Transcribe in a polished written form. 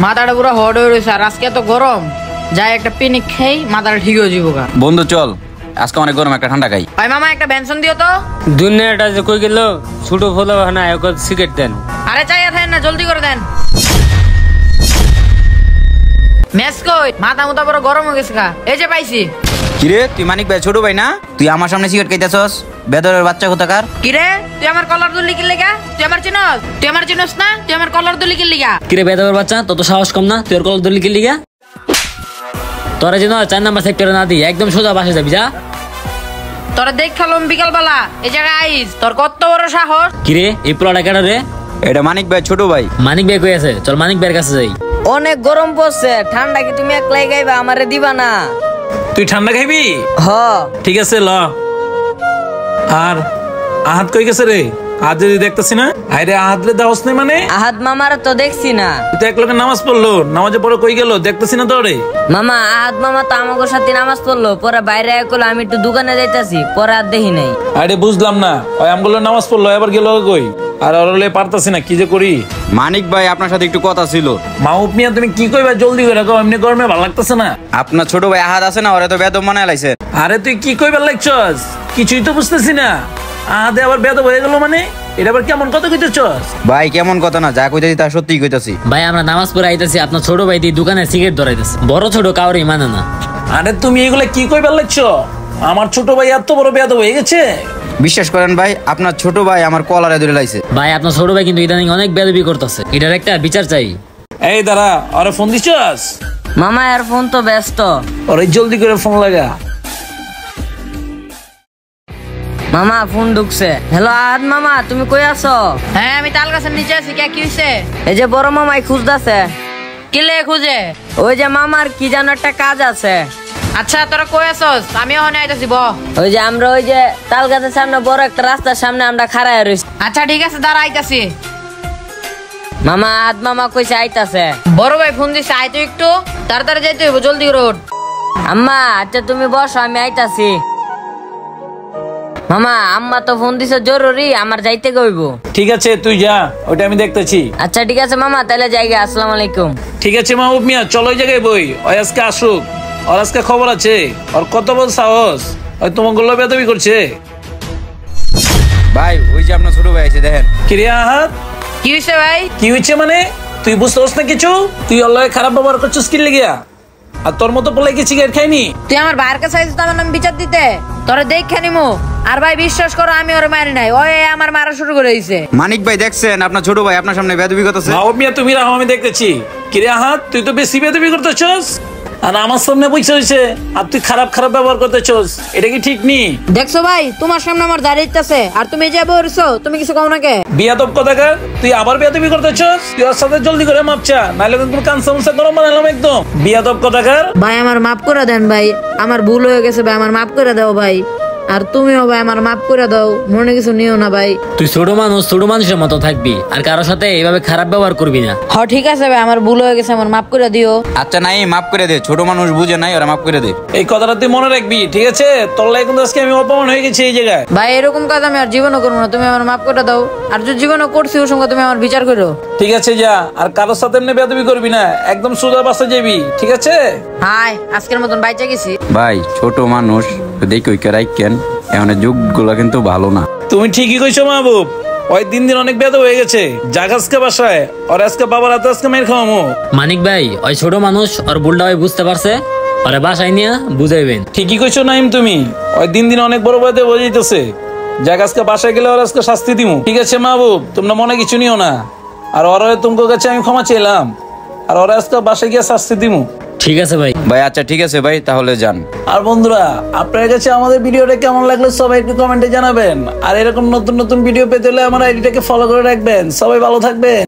মাথাটা পুরো হট হয়ে রয়েছে, আর আজকে এত গরম, যাই একটা পিনিক খাই, মাথাটা ঠিক হয়ে যাবো। বন্ধু চল, আজকে অনেক গরম, একটা ঠান্ডা খাই। ভাই মামা একটা বেনসন দিও তো। দুনিয়াটা যে কই গেল, ছোট ফলো না এখন সিগারেট দেন। আরে চাই দেন না, জলদি করে দেন। মেস কই, মাথা মুথা পুরো গরম হয়ে গেছে। এই যে পাইছি। কিরে তুই মানিক ভাই ছোট ভাই না? তুই আমার সামনে সিগারেট খাইতেছস? বেদরের বাচ্চা কোথাকার। কিরে তুই আমার কলার দুলি কি লেগা? তুই আমার চিনস? তুই আমার চিনস না? তুই আমার কলার দুলি কি লেগা? কিরে বেদবের বাচ্চা, তত সাহস কম না? তুই ওর কল দলি কি লিগা? তোরা যেন 4 নাম্বার সেক্টরে না দি, একদম সোজা বাসে যাবি যা। তোরা দেখ খালম বিকাল বেলা এই জায়গায় আইস, তোর কত বড় সাহস। কিরে এই পোলাটা কেন রে? এটা মানিক ভাই ছোট ভাই। মানিক ভাই কই আছে? চল মানিক ভাইয়ের কাছে যাই। অনেক গরম পড়ছে, ঠান্ডা কি তুমি একলাই গাইবা, আমারে দিবা না? তুই ঠান্ডা খাইবি? হ ঠিক আছে ল। আর আহাত কই গেছে রে? আজ যদি দেখতেছি না। আরে আহাত রে দাওস নেই মানে? আহাদ মামার তো দেখছি না। তুই তো এক লোকে নামাজ পড়লো, নামাজে পরে কই গেল দেখতেছি না তো রে। মামা আহাদ মামা তো আমাকে সাথে নামাজ পড়লো, পরে বাইরে একলো, আমি একটু দোকানে যাইতাছি, পরে আর দেখি নাই। আরে বুঝলাম না, ওই আমগুলো নামাজ পড়লো এবার গেল কই? আর ওরলে পারতাছি না, কি যে করি। মানিক ভাই আপনার সাথে একটু কথা ছিল। মাউপ মিয়া তুমি কি কইবা, জলদি করে রাখো, এমনি গরমে ভালো লাগতেছে না। আপনার ছোট ভাই আহাদ আছে না, ওরে তো বেদম বানায় লাইছে। আরে তুই কি কইবার লাগছস? কিছুই তো বুঝতেছি না। আহাদে আবার বেদ হয়ে গেল মানে? এটা আবার কেমন কথা কইতেছস? ভাই কেমন কথা না, যা কইতাছি তা সত্যিই কইতাছি। ভাই আমরা নামাজ পড়ে আইতাছি, আপনার ছোট ভাই দিয়ে দোকানে সিগারেট ধরাইতেছে। বড় ছোট কাউরে মানে না। আরে তুমি এগুলা কি কইবার লাগছো? আমার ছোট ভাই এত বড় বেদ হয়ে গেছে? বিশ্বাস করেন ভাই, আপনার ছোট ভাই আমার কলারে ধরে লাইছে। ভাই আপনার ছোট ভাই কিন্তু ইদানিং অনেক বেয়াদবি করতেছে, এটার একটা বিচার চাই। এই দাঁড়া, আরে ফোন দিছস? মামা আর ফোন তো ব্যস্ত। ওরে জলদি করে ফোন লাগা। মামা ফোন ঢুকছে। হ্যালো আহাদ মামা, তুমি কই আছো? হ্যাঁ আমি তাল গাছের নিচে আছি। কি হইছে? এই যে বড় মামাই খুঁজতাছে। কি লে খুঁজে? ওই যে মামার কি যেন একটা কাজ আছে। আচ্ছা তোরা কই আছস? আমি ওখানে আইতাছি। ওই যে আমরা ওই যে তাল গাছের সামনে বড় একটা রাস্তার সামনে আমরা খাড়ায় রইছি। আচ্ছা ঠিক আছে, দাঁড়া আইতাছি। মামা আহাদ মামা কইছে আইতাছে। বড় ভাই ফোন দিছে, আইতো একটু তাড়াতাড়ি যাইতে হইব, জলদি করে ওঠ। আম্মা আচ্ছা তুমি বসো, আমি আইতাছি। মামা আম্মা তো ফোন দিছে জরুরি, আমার যাইতে কইব। ঠিক আছে তুই যা, ওটা আমি দেখতেছি। আচ্ছা ঠিক আছে মামা, তাহলে যাইগা। আসসালামু আলাইকুম। ঠিক আছে মাহবুব মিয়া, চলো ওই জায়গায় বই। ওই আজকে আসুক, ওর আজকে খবর আছে। ওর কত বড় সাহস, ওই তোমার গোল্লা বেদবি করছে। ভাই ওই যে আপনার ছোট ভাই আছে, দেখেন। কিরিয়া আহাত, কি হইছে ভাই? কি হয়েছে মানে? তুই বুঝতে পারছ না কিছু? তুই আল্লাহ খারাপ ব্যবহার করছিস কি লেগিয়া? আর তোর মতো বলে কি সিগারেট খাইনি? তুই আমার ভাইয়ের কাছে আইছিস আমার নাম বিচার দিতে? তোরা দেখে নিমু। আর ভাই বিশ্বাস করো, আমি ওরে মারি নাই, ওই আমার মারা শুরু করে দিয়েছে। মানিক ভাই দেখছেন আপনার ছোট ভাই আপনার সামনে বেদবি করতেছে। মাহবুব মিয়া তুমি রাখো, আমি দেখতেছি। কিরিয়া আহাত, তুই তো বেশি বেদবি করতেছস। আর আমার সামনে বসে হয়েছে, আর তুই খারাপ খারাপ ব্যবহার করতেছস, এটা কি ঠিক নি? দেখছো ভাই, তোমার সামনে আমার দাঁড়িয়ে ইত্তাছে, আর তুমি যে বলছো, তুমি কিছু কও না কে? বিয়াদব কথাকার, তুই আবার বেয়াদবি করতেছস। তুই ওর সাথে জলদি করে মাপ চা, নাহলে কিন্তু কান সমস্যা গরম বানালাম একদম। বিয়াদব কথাকার। ভাই আমার মাফ করে দেন ভাই, আমার ভুল হয়ে গেছে ভাই, আমার মাফ করে দাও ভাই। আর তুমিও ভাই আমার মাফ করে দাও, মনে কিছু নিও না ভাই। তুই ছোট মানুষ, ছোট মানুষের মতো থাকবি, আর কারোর সাথে এইভাবে খারাপ ব্যবহার করবি না। হ ঠিক আছে ভাই, আমার ভুল হয়ে গেছে, আমার মাফ করে দিও। আচ্ছা নাই, মাফ করে দে, ছোট মানুষ বুঝে নাই, ওরা মাফ করে দে। এই কথাটা তুই মনে রাখবি, ঠিক আছে? তোর লাগে কিন্তু আজকে আমি অপমান হয়ে গেছি এই জায়গায়। ভাই এরকম কাজ আমি আর জীবনও করবো না, তুমি আমার মাফ করে দাও। আর যদি জীবনও করছি ওর সঙ্গে তুমি আমার বিচার করো। ঠিক আছে যা, আর কারোর সাথে এমনি বেয়াদবি করবি না, একদম সোজা বাসে যাবি, ঠিক আছে? হাই আজকের মতন বাইচা গেছি। ভাই ছোট মানুষ দেখি ওই কেরাই কেন, এখন যুগগুলা কিন্তু ভালো না। তুমি ঠিকই কইছো মাহবুব, ওই দিন দিন অনেক বেয়াদব হয়ে গেছে। যাক আজকে বাসায়, আর আজকে বাবার হাতে আজকে মেয়ের খাওয়ামো। মানিক ভাই ওই ছোট মানুষ, ওর ভুলটা ওই বুঝতে পারছে, ওরে বাসায় নিয়ে বুঝাইবেন। ঠিকই কইছো নাইম তুমি, ওই দিন দিন অনেক বড় বেয়াদব হয়ে যাইতেছে। যাক আজকে বাসায় গেলে ওর আজকে শাস্তি দিমু, ঠিক আছে মাহবুব? তোমরা মনে কিছু নিও না। আর ওরা তোমার কাছে আমি ক্ষমা চাইলাম, আর ওরা আজকে বাসায় গিয়ে শাস্তি দিমু। ঠিক আছে ভাই। ভাই আচ্ছা ঠিক আছে ভাই, তাহলে যান। আর বন্ধুরা, আপনার কাছে আমাদের ভিডিওটা কেমন লাগলো সবাই একটু কমেন্টে জানাবেন। আর এরকম নতুন নতুন ভিডিও পেতে হলে আমার আইডিটাকে ফলো করে রাখবেন। সবাই ভালো থাকবেন।